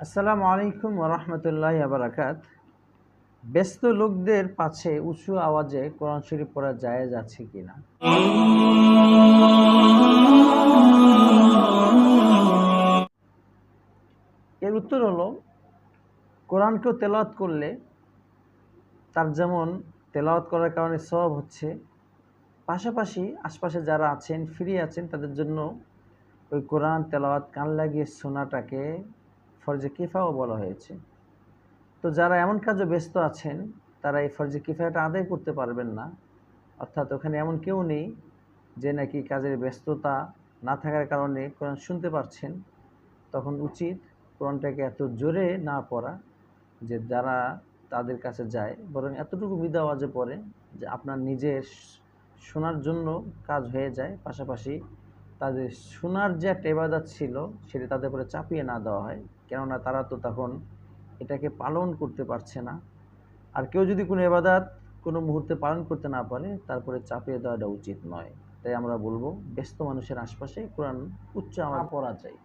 আসসালামু আলাইকুম ওয়া রাহমাতুল্লাহি ওয়া বারাকাত। ব্যস্ত লোকদের পাছে উঁচু আওয়াজে কোরআন শরীফ পড়া জায়েজ আছে কিনা? এর উত্তর হলো, কোরআনকেও তেলাওয়াত করলে তার যেমন তেলাওয়াত করার কারণে সওয়াব হচ্ছে, পাশাপাশি আশপাশে যারা আছেন, ফ্রি আছেন, তাদের জন্য ওই কোরআন তেলাওয়াত কান লাগিয়ে শোনাটাকে ফরজে কিফায়াও বলা হয়েছে। তো যারা এমন কাজে ব্যস্ত আছেন, তারা এই ফরজে কিফায়াটা আদায় করতে পারবেন না, অর্থাৎ ওখানে এমন কেউ নেই যে নাকি কাজের ব্যস্ততা না থাকার কারণে কোরআন শুনতে পারছেন, তখন উচিত কোরআনটাকে এত জোরে না পড়া যে যারা তাদের কাছে যায়, বরং এতটুকু মৃদু আওয়াজে পড়ে যে আপনার নিজের শোনার জন্য কাজ হয়ে যায়, পাশাপাশি তাদের শোনার যে একটা ইবাদত ছিল সেটা তাদের উপরে চাপিয়ে না দেওয়া হয়, কেননা তারা তো তখন এটাকে পালন করতে পারছে না। আর কেউ যদি কোনো ইবাদত কোনো মুহূর্তে পালন করতে না পারে, তারপরে চাপিয়ে দেওয়াটা উচিত নয়। তাই আমরা বলবো, ব্যস্ত মানুষের আশপাশে কোরআন উচ্চ আওয়াজে পড়া যায়।